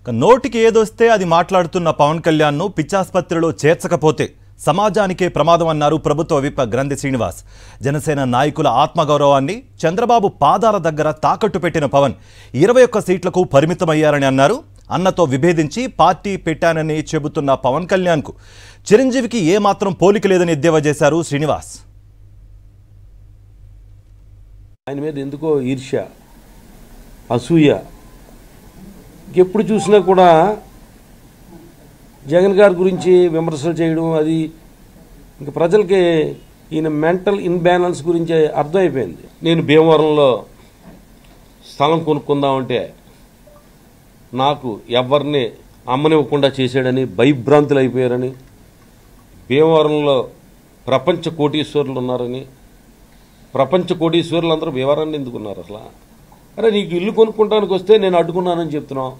నోటికి ఏదొస్తే అది మాట్లాడుతున్న పవన్ కళ్యాణ్ను పిచ్చాసుపత్రిలో చేర్చకపోతే సమాజానికే ప్రమాదం అన్నారు ప్రభుత్వ విప్ గ్రంథి శ్రీనివాస్. జనసేన నాయకుల ఆత్మగౌరవాన్ని చంద్రబాబు పాదాల దగ్గర తాకట్టు పెట్టిన పవన్ 21 సీట్లకు పరిమితమయ్యారని అన్నారు. అన్నతో విభేదించి పార్టీ పెట్టానని చెబుతున్న పవన్ కళ్యాణ్కు చిరంజీవికి ఏమాత్రం పోలిక లేదని ఎద్దేవా చేశారు శ్రీనివాస్. ఆయన మీద ఎందుకో ఈర్ష్య, అసూయ. ఎప్పుడు చూసినా కూడా జగన్ గారి గురించి విమర్శలు చేయడం, అది ఇంకా ప్రజలకి ఈయన మెంటల్ ఇన్బ్యాలెన్స్ గురించి అర్థమైపోయింది. నేను భీమవరంలో స్థలం కొనుక్కుందామంటే నాకు ఎవరిని అమ్మనివ్వకుండా చేశాడని భయభ్రాంతులు అయిపోయారని, భీమవరంలో ప్రపంచ కోటీశ్వరులు ఉన్నారని, ప్రపంచ కోటీశ్వరులు అందరూ భీమవరాన్ని ఎందుకున్నారు అసలు? అరే నీకు ఇల్లు కొనుక్కుంటానికి వస్తే నేను అడ్డుకున్నానని చెప్తున్నావు.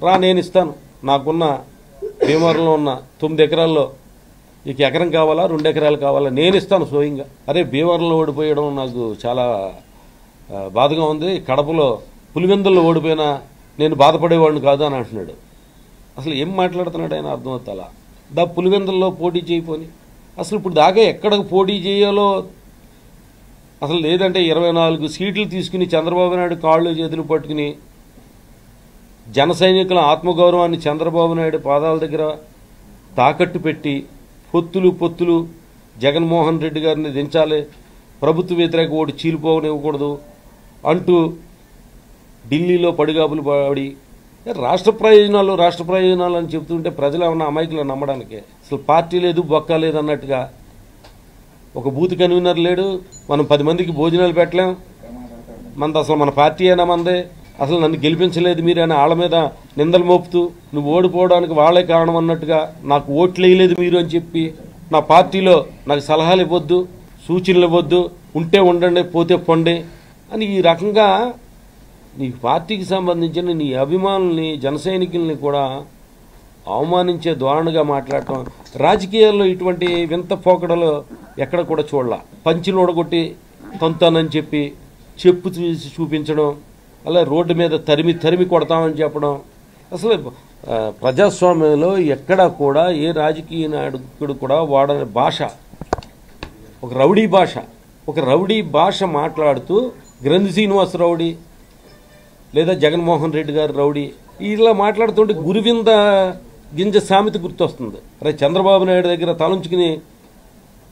రా, నేను ఇస్తాను. నాకున్న భీమవరంలో ఉన్న 9 ఎకరాల్లో నీకు ఎకరం కావాలా, 2 ఎకరాలు కావాలా, నేను ఇస్తాను స్వయంగా. అరే భీమవరంలో ఓడిపోయడం నాకు చాలా బాధగా ఉంది. కడపలో పులివెందుల్లో ఓడిపోయినా నేను బాధపడేవాడిని కాదు అని అంటున్నాడు. అసలు ఏం మాట్లాడుతున్నాడు ఆయన అర్థమవుతాలా? పులివెందుల్లో పోటీ చేయపోని అసలు ఇప్పుడు దాకా ఎక్కడికి పోటీ చేయాలో అసలు లేదంటే 24 సీట్లు తీసుకుని చంద్రబాబు నాయుడు కాళ్ళు చేతులు పట్టుకుని జన సైనికుల ఆత్మగౌరవాన్ని చంద్రబాబు నాయుడు పాదాల దగ్గర తాకట్టు పెట్టి పొత్తులు జగన్మోహన్ రెడ్డి గారిని దించాలి, ప్రభుత్వ వ్యతిరేక ఓటు చీలిపోనివ్వకూడదు అంటూ ఢిల్లీలో పడిగాపులు పడి రాష్ట్ర ప్రయోజనాలు అని చెప్తుంటే ప్రజలు ఏమన్నా అమాయకులు నమ్మడానికి? అసలు పార్టీ లేదు, బొక్క లేదు అన్నట్టుగా. ఒక బూత్ కన్వీనర్ లేడు, మనం 10 మందికి భోజనాలు పెట్టలేం, మనది అసలు మన పార్టీ అయినా మందే, అసలు నన్ను గెలిపించలేదు మీరు అని వాళ్ళ మీద నిందలు మోపుతూ నువ్వు ఓడిపోవడానికి వాళ్ళే కారణం అన్నట్టుగా, నాకు ఓట్లు వేయలేదు మీరు అని చెప్పి, నా పార్టీలో నాకు సలహాలు ఇవ్వద్దు, సూచనలు ఇవ్వద్దు, ఉంటే ఉండండి పోతే పొండి అని ఈ రకంగా నీ పార్టీకి సంబంధించిన నీ అభిమానుల్ని జన సైనికుల్ని కూడా అవమానించే ధోరణిగా మాట్లాడటం. రాజకీయాల్లో ఇటువంటి వింత పోకడలు ఎక్కడ కూడా చూడాల. పంచిలు ఓడగొట్టి తంతానని చెప్పి చెప్పు తీసి చూపించడం, అలా రోడ్డు మీద తరిమి కొడతామని చెప్పడం. అసలు ప్రజాస్వామ్యంలో ఎక్కడా కూడా ఏ రాజకీయ నాయకుడు కూడా వాడని భాష, ఒక రౌడీ భాష మాట్లాడుతూ గ్రంథి శ్రీనివాస్ రౌడీ లేదా జగన్మోహన్ రెడ్డి గారు రౌడీ ఇలా మాట్లాడుతుంటే గురువింద గింజ సామెత గుర్తొస్తుంది. అరే చంద్రబాబు నాయుడు దగ్గర తలంచుకుని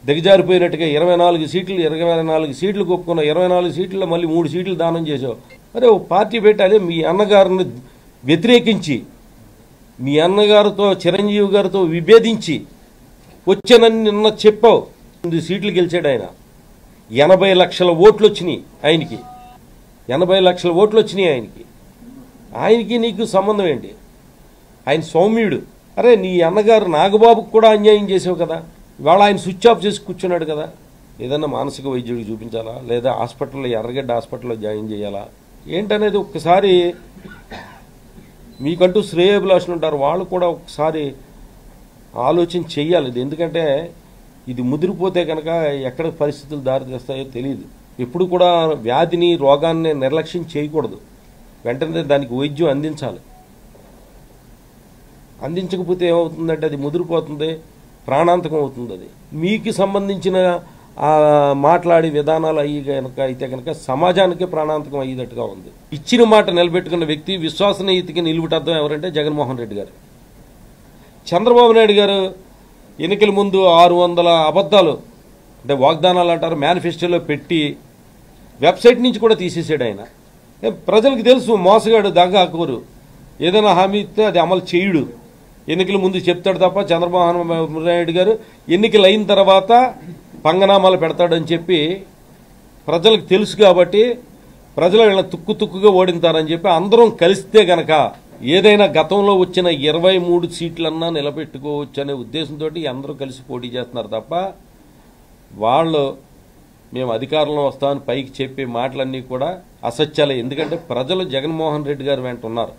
దిగజారిపోయినట్టుగా 24 సీట్లు కొప్పుకున్న 24 సీట్లలో మళ్ళీ 3 సీట్లు దానం చేసావు. అరే ఓ పార్టీ పెట్టాలి. మీ అన్నగారిని వ్యతిరేకించి మీ అన్నగారితో చిరంజీవి గారితో విభేదించి వచ్చానని నిన్న చెప్పావు. 8 సీట్లు గెలిచాడు ఆయన. 80 లక్షల ఓట్లు వచ్చినాయి ఆయనకి. 80 లక్షల ఓట్లు వచ్చినాయి ఆయనకి నీకు సంబంధం ఏంటి? ఆయన సౌమ్యుడు. అరే నీ అన్నగారు నాగబాబుకు కూడా అన్యాయం చేసావు కదా. ఇవాళ ఆయన స్విచ్ ఆఫ్ చేసి కూర్చున్నాడు కదా. ఏదన్నా మానసిక వైద్యుడికి చూపించాలా, లేదా హాస్పిటల్లో ఎర్రగడ్డ హాస్పిటల్లో జాయిన్ చేయాలా ఏంటనేది ఒక్కసారి మీకంటూ శ్రేయోభిలాషులు ఉంటారు, వాళ్ళు కూడా ఒకసారి ఆలోచన చెయ్యాలి. ఎందుకంటే ఇది ముదిరిపోతే కనుక ఎక్కడ పరిస్థితులు దారితీస్తాయో తెలియదు. ఎప్పుడు కూడా వ్యాధిని రోగాన్ని నిర్లక్ష్యం చేయకూడదు. వెంటనే దానికి వైద్యం అందించాలి. అందించకపోతే ఏమవుతుందంటే అది ముదిరిపోతుంది, ప్రాణాంతకం అవుతుంది. అది మీకు సంబంధించిన మాట్లాడే విధానాలు అయితే కనుక సమాజానికే ప్రాణాంతకం అయ్యేటట్టుగా ఉంది. ఇచ్చిన మాట నిలబెట్టుకున్న వ్యక్తి, విశ్వసనీయతకి నిలువుటద్దం ఎవరంటే జగన్మోహన్ రెడ్డి గారు. చంద్రబాబు నాయుడు గారు ఎన్నికల ముందు 600 అబద్ధాలు అంటే వాగ్దానాలు అంటారు మేనిఫెస్టోలో పెట్టి వెబ్సైట్ నుంచి కూడా తీసేసాడు ఆయన. ప్రజలకు తెలుసు మోసగాడు, దగాకోరు. ఏదైనా హామీ ఇస్తే అది అమలు చేయుడు. ఎన్నికల ముందు చెప్తాడు తప్ప చంద్రబాబు నాయుడు గారు ఎన్నికలు అయిన తర్వాత పంగనామాలు పెడతాడని చెప్పి ప్రజలకు తెలుసు. కాబట్టి ప్రజలు వీళ్ళ తుక్కుగా ఓడింతారని చెప్పి అందరం కలిస్తే గనక ఏదైనా గతంలో వచ్చిన 23 సీట్లన్నా నిలబెట్టుకోవచ్చు అనే ఉద్దేశంతో అందరూ కలిసి పోటీ చేస్తున్నారు తప్ప వాళ్ళు మేము అధికారంలో వస్తామని పైకి చెప్పే మాటలన్నీ కూడా అసత్యాలే. ఎందుకంటే ప్రజలు జగన్మోహన్ రెడ్డి గారు వెంట ఉన్నారు.